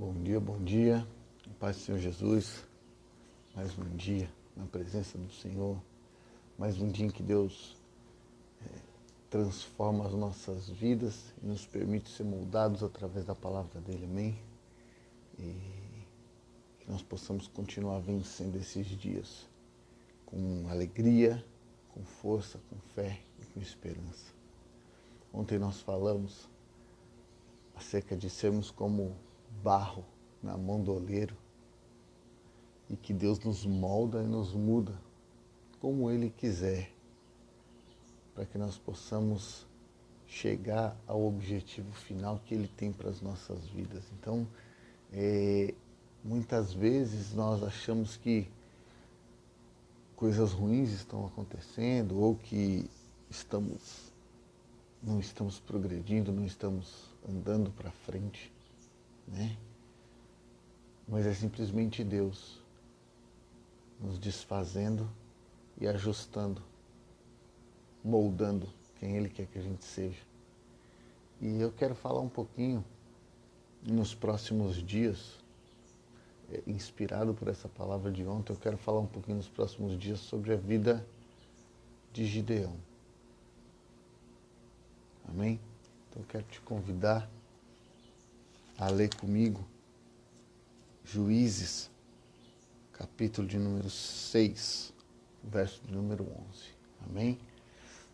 Bom dia, paz do Senhor Jesus, mais um dia na presença do Senhor, mais um dia em que Deus transforma as nossas vidas e nos permite ser moldados através da palavra dele, amém? E que nós possamos continuar vencendo esses dias com alegria, com força, com fé e com esperança. Ontem nós falamos acerca de sermos como barro na mão do oleiro e que Deus nos molda e nos muda como Ele quiser, para que nós possamos chegar ao objetivo final que Ele tem para as nossas vidas. Então, muitas vezes nós achamos que coisas ruins estão acontecendo ou que não estamos progredindo, não estamos andando para frente, né? Mas é simplesmente Deus nos desfazendo e ajustando, moldando quem Ele quer que a gente seja. E eu quero falar um pouquinho nos próximos dias, inspirado por essa palavra de ontem, eu quero falar um pouquinho nos próximos dias sobre a vida de Gideão. Amém? Então eu quero te convidar a ler comigo Juízes, capítulo de número 6, verso de número 11. Amém?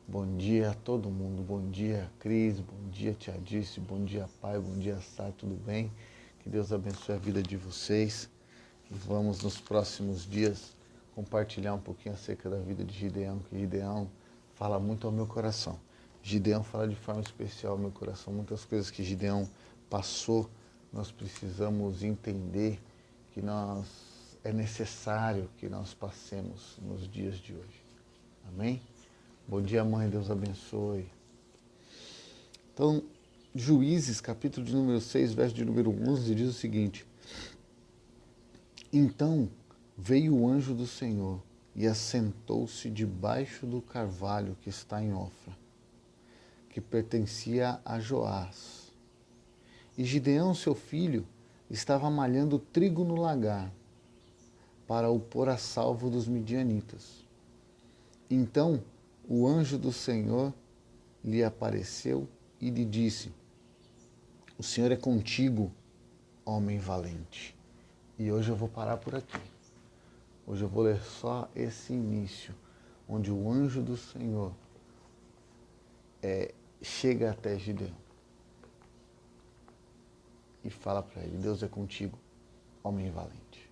Bom dia a todo mundo, bom dia Cris, bom dia Tia Dirce, bom dia Pai, bom dia Sá, tudo bem? Que Deus abençoe a vida de vocês. E vamos nos próximos dias compartilhar um pouquinho acerca da vida de Gideão, que Gideão fala muito ao meu coração. Gideão fala de forma especial ao meu coração, muitas coisas que Gideão passou, nós precisamos entender que é necessário que nós passemos nos dias de hoje. Amém? Bom dia, mãe, Deus abençoe. Então, Juízes, capítulo de número 6, verso de número 11, diz o seguinte: Então veio o anjo do Senhor e assentou-se debaixo do carvalho que está em Ofra, que pertencia a Joás. E Gideão, seu filho, estava malhando trigo no lagar, para o pôr a salvo dos midianitas. Então o anjo do Senhor lhe apareceu e lhe disse: O Senhor é contigo, homem valente. E hoje eu vou parar por aqui. Hoje eu vou ler só esse início, onde o anjo do Senhor chega até Gideão e fala para ele: Deus é contigo, homem valente.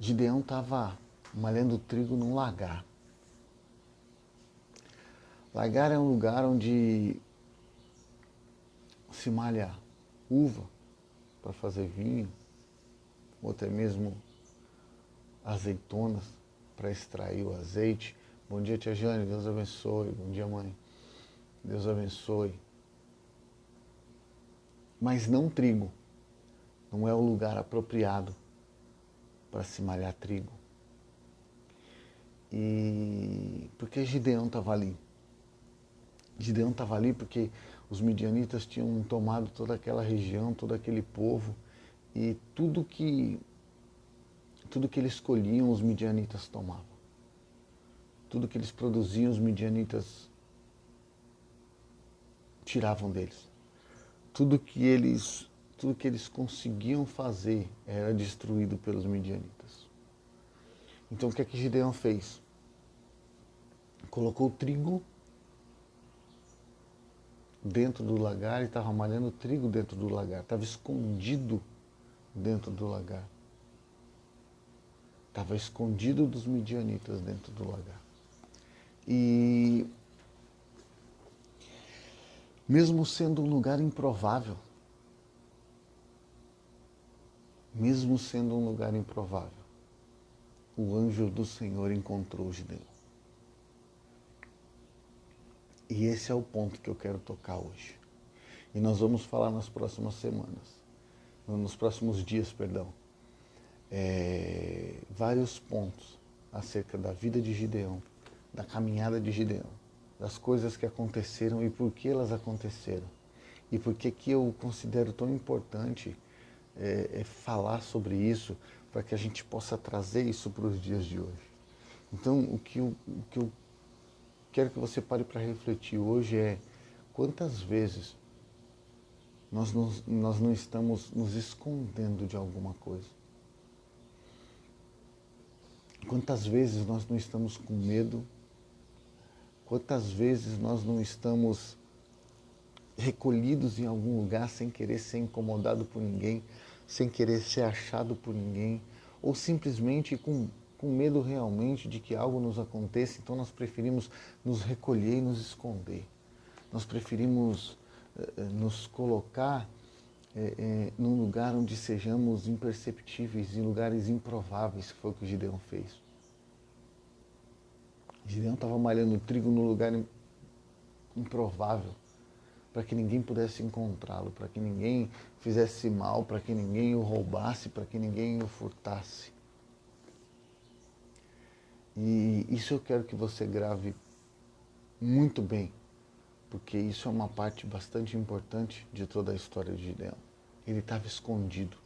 Gideão estava malhando trigo num lagar. Lagar é um lugar onde se malha uva para fazer vinho, ou até mesmo azeitonas para extrair o azeite. Bom dia, tia Jane, Deus abençoe. Bom dia, mãe. Deus abençoe. Mas não trigo. Não é o lugar apropriado para se malhar trigo. E por que Gideão estava ali? Gideão estava ali porque os midianitas tinham tomado toda aquela região, todo aquele povo, e tudo que eles colhiam, os midianitas tomavam. Tudo que eles produziam, os midianitas tiravam deles. Tudo que eles conseguiam fazer era destruído pelos midianitas. Então o que é que Gideão fez? Colocou o trigo dentro do lagar e estava malhando trigo dentro do lagar. Estava escondido dentro do lagar. Estava escondido dos midianitas dentro do lagar. E mesmo sendo um lugar improvável, o anjo do Senhor encontrou Gideão. E esse é o ponto que eu quero tocar hoje. E nós vamos falar nas próximos dias, vários pontos acerca da vida de Gideão, da caminhada de Gideão, das coisas que aconteceram e por que elas aconteceram. E por que que eu considero tão importante falar sobre isso, para que a gente possa trazer isso para os dias de hoje. Então, o que eu quero que você pare para refletir hoje é quantas vezes nós não estamos nos escondendo de alguma coisa. Quantas vezes nós não estamos com medo, quantas vezes nós não estamos recolhidos em algum lugar sem querer ser incomodado por ninguém, sem querer ser achado por ninguém, ou simplesmente com medo realmente de que algo nos aconteça, então nós preferimos nos recolher e nos esconder. Nós preferimos nos colocar num lugar onde sejamos imperceptíveis, em lugares improváveis, que foi o que Gideão fez. Gideão estava malhando trigo num lugar improvável, para que ninguém pudesse encontrá-lo, para que ninguém fizesse mal, para que ninguém o roubasse, para que ninguém o furtasse. E isso eu quero que você grave muito bem, porque isso é uma parte bastante importante de toda a história de Gideão. Ele estava escondido,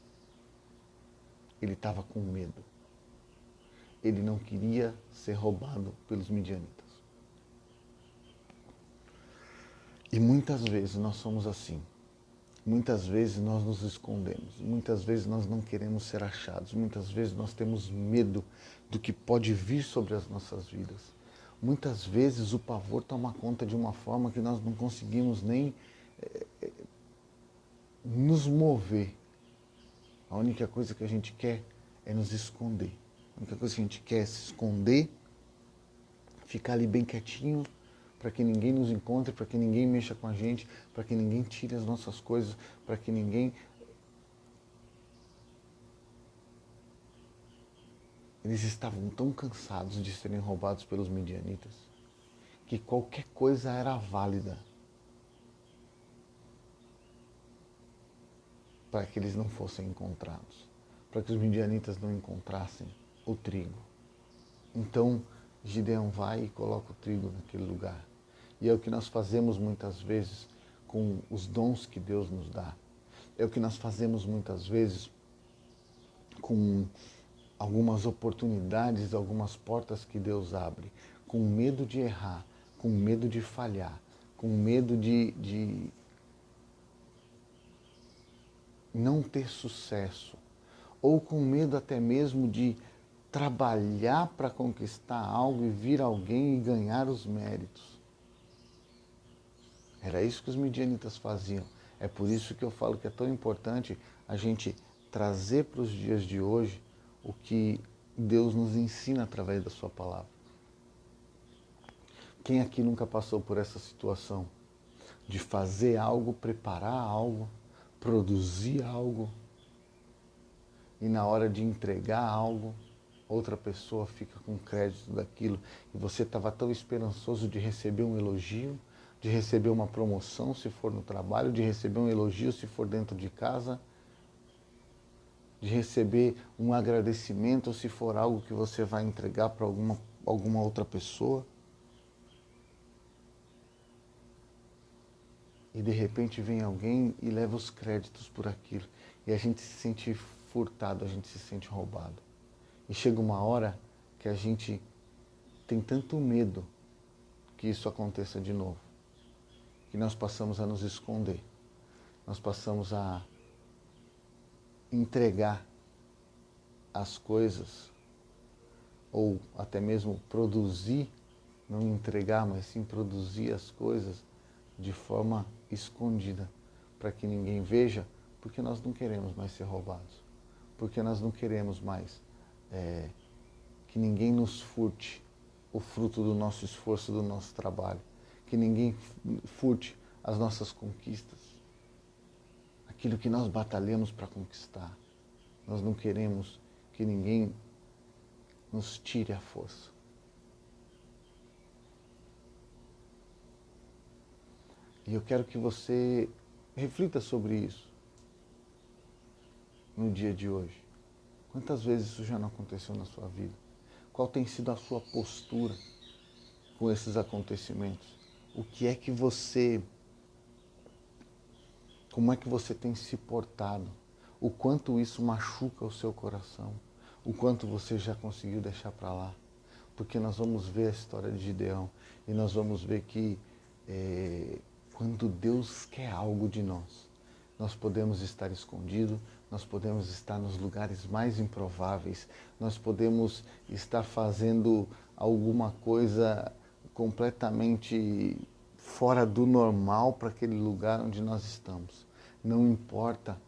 ele estava com medo, ele não queria ser roubado pelos midianitas. E muitas vezes nós somos assim. Muitas vezes nós nos escondemos, muitas vezes nós não queremos ser achados, muitas vezes nós temos medo do que pode vir sobre as nossas vidas. Muitas vezes o pavor toma conta de uma forma que nós não conseguimos nem nos mover. A única coisa que a gente quer é nos esconder. A única coisa que a gente quer é se esconder, ficar ali bem quietinho, para que ninguém nos encontre, para que ninguém mexa com a gente, para que ninguém tire as nossas coisas, para que ninguém... Eles estavam tão cansados de serem roubados pelos midianitas, que qualquer coisa era válida para que eles não fossem encontrados, para que os midianitas não encontrassem o trigo. Então, Gideão vai e coloca o trigo naquele lugar. E é o que nós fazemos muitas vezes com os dons que Deus nos dá. É o que nós fazemos muitas vezes com algumas oportunidades, algumas portas que Deus abre, com medo de errar, com medo de falhar, com medo de não ter sucesso, ou com medo até mesmo de trabalhar para conquistar algo e vir alguém e ganhar os méritos. Era isso que os midianitas faziam. É por isso que eu falo que é tão importante a gente trazer para os dias de hoje o que Deus nos ensina através da sua palavra. Quem aqui nunca passou por essa situação de fazer algo, preparar algo, produzir algo e na hora de entregar algo, outra pessoa fica com crédito daquilo e você estava tão esperançoso de receber um elogio, de receber uma promoção se for no trabalho, de receber um elogio se for dentro de casa, de receber um agradecimento se for algo que você vai entregar para alguma outra pessoa. E de repente vem alguém e leva os créditos por aquilo. E a gente se sente furtado, a gente se sente roubado. E chega uma hora que a gente tem tanto medo que isso aconteça de novo, que nós passamos a nos esconder, nós passamos a entregar as coisas, ou até mesmo produzir, não entregar, mas sim produzir as coisas de forma escondida, para que ninguém veja, porque nós não queremos mais ser roubados, porque nós não queremos mais que ninguém nos furte o fruto do nosso esforço, do nosso trabalho, que ninguém furte as nossas conquistas, aquilo que nós batalhamos para conquistar. Nós não queremos que ninguém nos tire a força. E eu quero que você reflita sobre isso no dia de hoje. Quantas vezes isso já não aconteceu na sua vida? Qual tem sido a sua postura com esses acontecimentos? O que é que você Como é que você tem se portado? O quanto isso machuca o seu coração? O quanto você já conseguiu deixar para lá? Porque nós vamos ver a história de Gideão e nós vamos ver que quando Deus quer algo de nós, nós podemos estar escondidos, nós podemos estar nos lugares mais improváveis, nós podemos estar fazendo alguma coisa completamente fora do normal para aquele lugar onde nós estamos. Não importa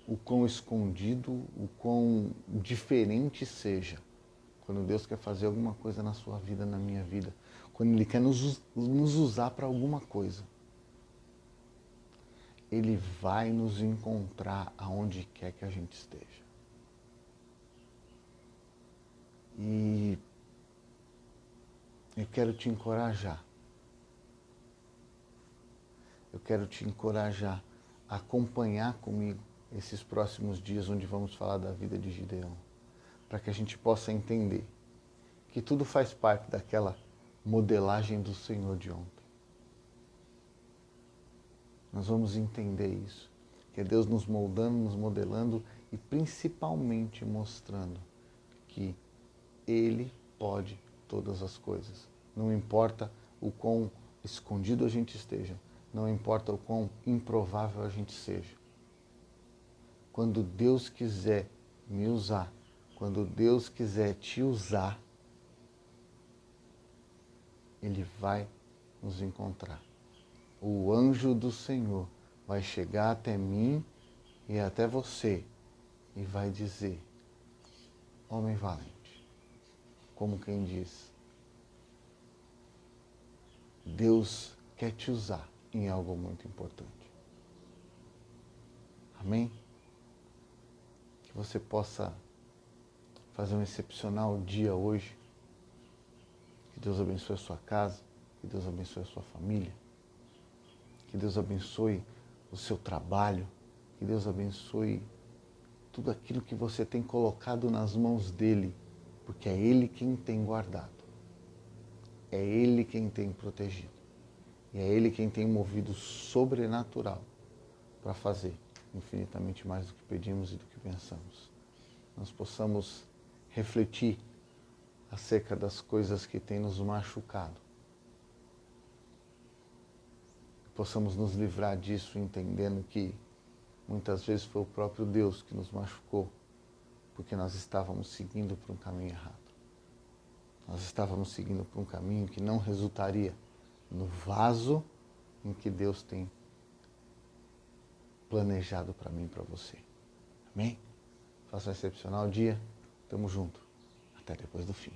o quão escondido, o quão diferente seja. Quando Deus quer fazer alguma coisa na sua vida, na minha vida, quando Ele quer nos usar para alguma coisa, Ele vai nos encontrar aonde quer que a gente esteja. E eu quero te encorajar. Eu quero te encorajar a acompanhar comigo esses próximos dias onde vamos falar da vida de Gideão, para que a gente possa entender que tudo faz parte daquela modelagem do Senhor de ontem. Nós vamos entender isso, que é Deus nos moldando, nos modelando e principalmente mostrando que Ele pode todas as coisas. Não importa o quão escondido a gente esteja, não importa o quão improvável a gente seja. Quando Deus quiser me usar, quando Deus quiser te usar, Ele vai nos encontrar. O anjo do Senhor vai chegar até mim e até você e vai dizer: homem valente, como quem diz, Deus quer te usar em algo muito importante. Amém? Que você possa fazer um excepcional dia hoje. Que Deus abençoe a sua casa, que Deus abençoe a sua família, que Deus abençoe o seu trabalho, que Deus abençoe tudo aquilo que você tem colocado nas mãos dEle, porque é Ele quem tem guardado, é Ele quem tem protegido, e é Ele quem tem movido sobrenatural para fazer infinitamente mais do que pedimos e do que pensamos. Nós possamos refletir acerca das coisas que têm nos machucado. Possamos nos livrar disso entendendo que muitas vezes foi o próprio Deus que nos machucou, porque nós estávamos seguindo por um caminho errado. Nós estávamos seguindo por um caminho que não resultaria no vaso em que Deus tem planejado para mim e para você. Amém? Faça um excepcional dia. Tamo junto. Até depois do fim.